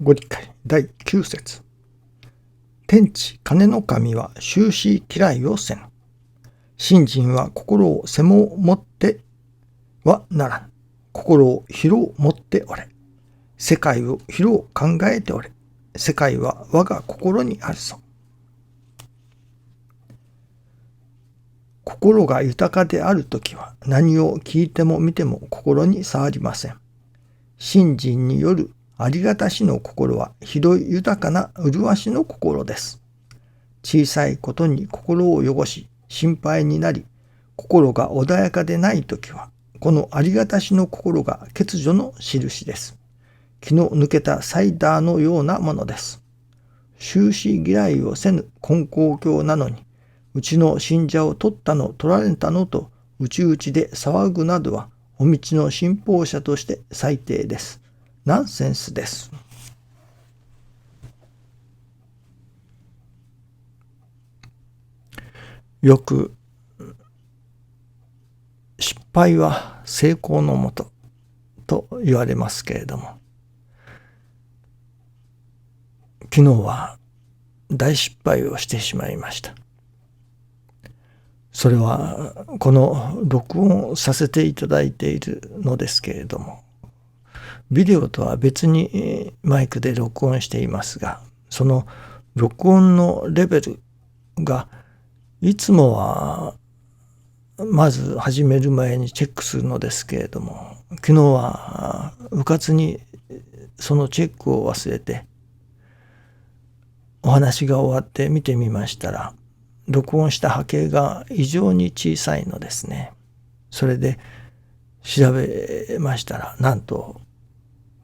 ご理解第9節。天地金の神は終始嫌いをせぬ。信心は心を背も持ってはならぬ。心を広を持っておれ。世界を広を考えておれ。世界は我が心にあるぞ。心が豊かであるときは何を聞いても見ても心に触りません。信心によるありがたしの心は広い豊かな麗しの心です。小さいことに心を汚し心配になり、心が穏やかでないときはこのありがたしの心が欠如の印です。気の抜けたサイダーのようなものです。終始嫌いをせぬ根高教なのに、うちの信者を取ったの取られたのとうちうちで騒ぐなどはお道の信奉者として最低です。ナンセンスです。よく失敗は成功のもとと言われますけれども、昨日は大失敗をしてしまいました。それはこの録音させていただいているのですけれども、ビデオとは別にマイクで録音していますが、その録音のレベルがいつもはまず始める前にチェックするのですけれども、昨日はうかつにそのチェックを忘れて、お話が終わって見てみましたら、録音した波形が異常に小さいのですね。それで調べましたら、なんと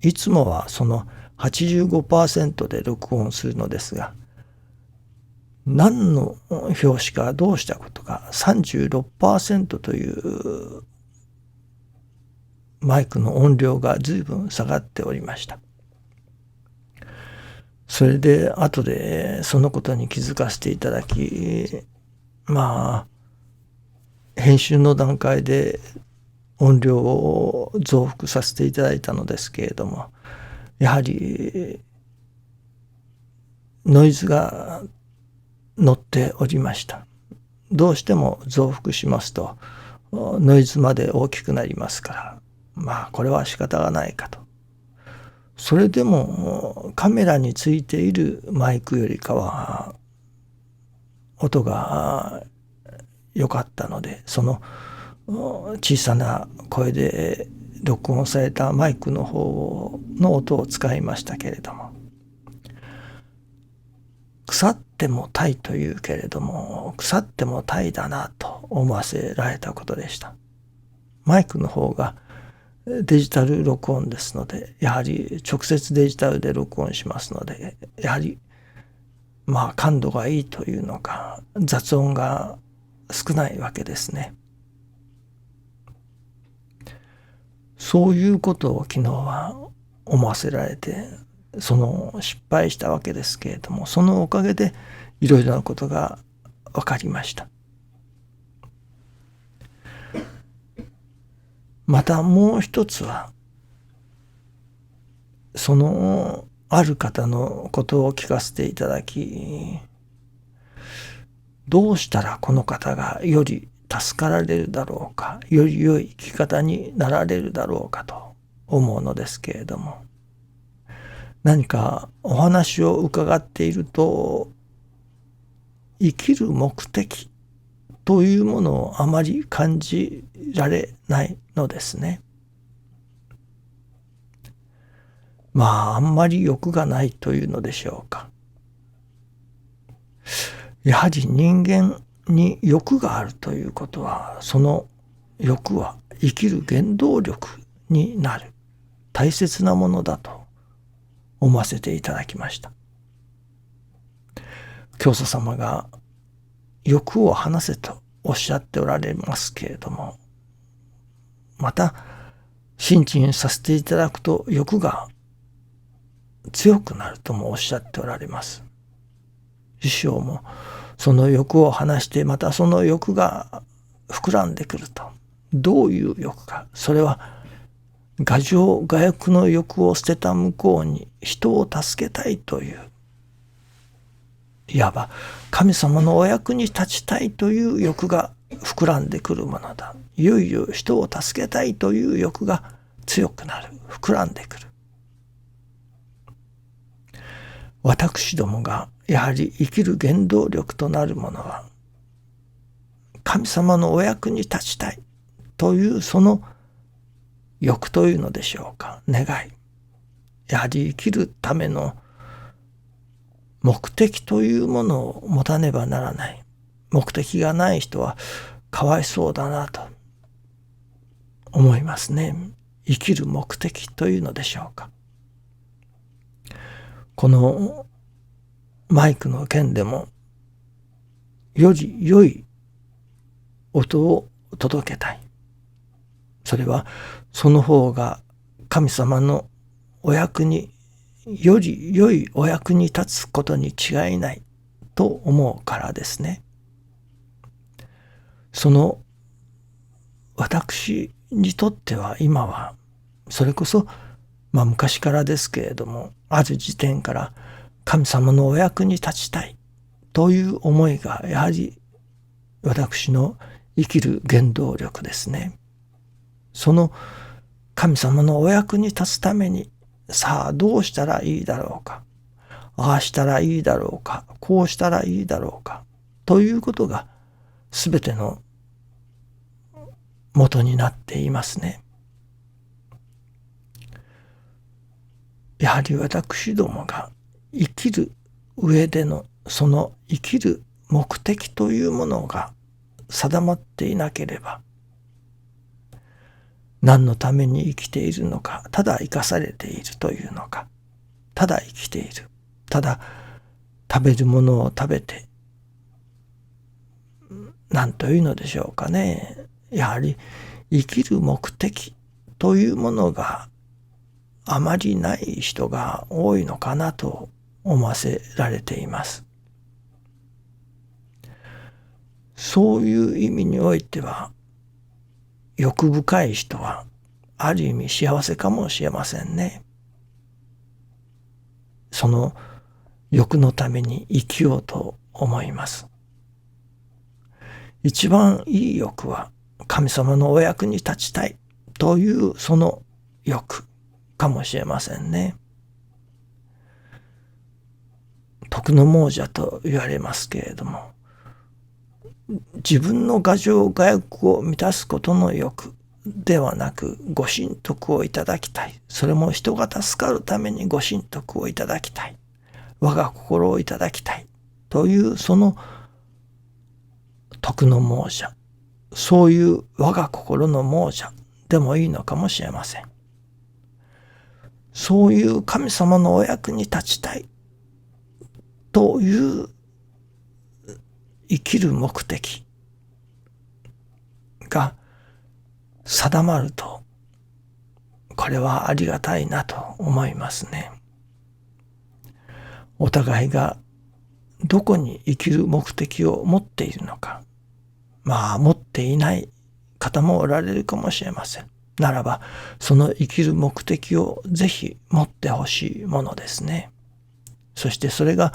いつもはその 85% で録音するのですが、何の表紙かどうしたことか 36% というマイクの音量が随分下がっておりました。それで後でそのことに気づかせていただき、編集の段階で音量を増幅させていただいたのですけれども、やはりノイズが乗っておりました。どうしても増幅しますとノイズまで大きくなりますから、これは仕方がないかと。それでもカメラについているマイクよりかは音が良かったので、その小さな声で録音されたマイクの方の音を使いましたけれども、腐ってもタイというけれども、腐ってもタイだなと思わせられたことでした。マイクの方がデジタル録音ですので、やはり直接デジタルで録音しますので、やはり感度がいいというのか、雑音が少ないわけですね。そういうことを昨日は思わせられて、その失敗したわけですけれども、そのおかげでいろいろなことが分かりました。またもう一つは、そのある方のことを聞かせていただき、どうしたらこの方がより助かられるだろうか、より良い生き方になられるだろうかと思うのですけれども、何かお話を伺っていると、生きる目的というものをあまり感じられないのですね。あんまり欲がないというのでしょうか。やはり人間に欲があるということは、その欲は生きる原動力になる大切なものだと思わせていただきました。教祖様が欲を離せとおっしゃっておられますけれども、また信心させていただくと欲が強くなるともおっしゃっておられます。師匠もその欲を離して、またその欲が膨らんでくると、どういう欲か、それは我情我欲の欲を捨てた向こうに人を助けたいという、いわば神様のお役に立ちたいという欲が膨らんでくるものだ。いよいよ人を助けたいという欲が強くなる、膨らんでくる。私どもがやはり生きる原動力となるものは、神様のお役に立ちたいというその欲というのでしょうか、願い。やはり生きるための目的というものを持たねばならない。目的がない人はかわいそうだなと思いますね。生きる目的というのでしょうか。このマイクの件でも、より良い音を届けたい。それはその方が神様のお役に、より良いお役に立つことに違いないと思うからですね。その私にとっては今は、それこそ昔からですけれども、ある時点から神様のお役に立ちたいという思いがやはり私の生きる原動力ですね。その神様のお役に立つために、さあどうしたらいいだろうか、ああしたらいいだろうか、こうしたらいいだろうかということが全ての元になっていますね。やはり私どもが生きる上でのその生きる目的というものが定まっていなければ、何のために生きているのか、ただ生かされているというのか、ただ生きている、ただ食べるものを食べて、何というのでしょうかね。やはり生きる目的というものがあまりない人が多いのかなと思わせられています。そういう意味においては、欲深い人はある意味幸せかもしれませんね。その欲のために生きようと思います。一番いい欲は神様のお役に立ちたいというその欲かもしれませんね。徳の亡者と言われますけれども、自分の我情我欲を満たすことの欲ではなく、ご神徳をいただきたい。それも人が助かるためにご神徳をいただきたい。我が心をいただきたい。というその徳の亡者。そういう我が心の亡者でもいいのかもしれません。そういう神様のお役に立ちたいという生きる目的が定まると、これはありがたいなと思いますね。お互いがどこに生きる目的を持っているのか、持っていない方もおられるかもしれません。ならば、その生きる目的をぜひ持ってほしいものですね。そしてそれが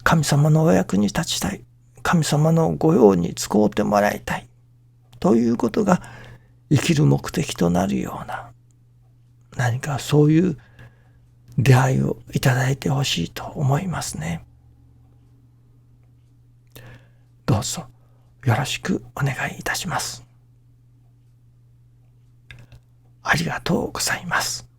神様のお役に立ちたい、神様の御用に使うてもらいたいということが生きる目的となるような、何かそういう出会いをいただいてほしいと思いますね。どうぞよろしくお願いいたします。ありがとうございます。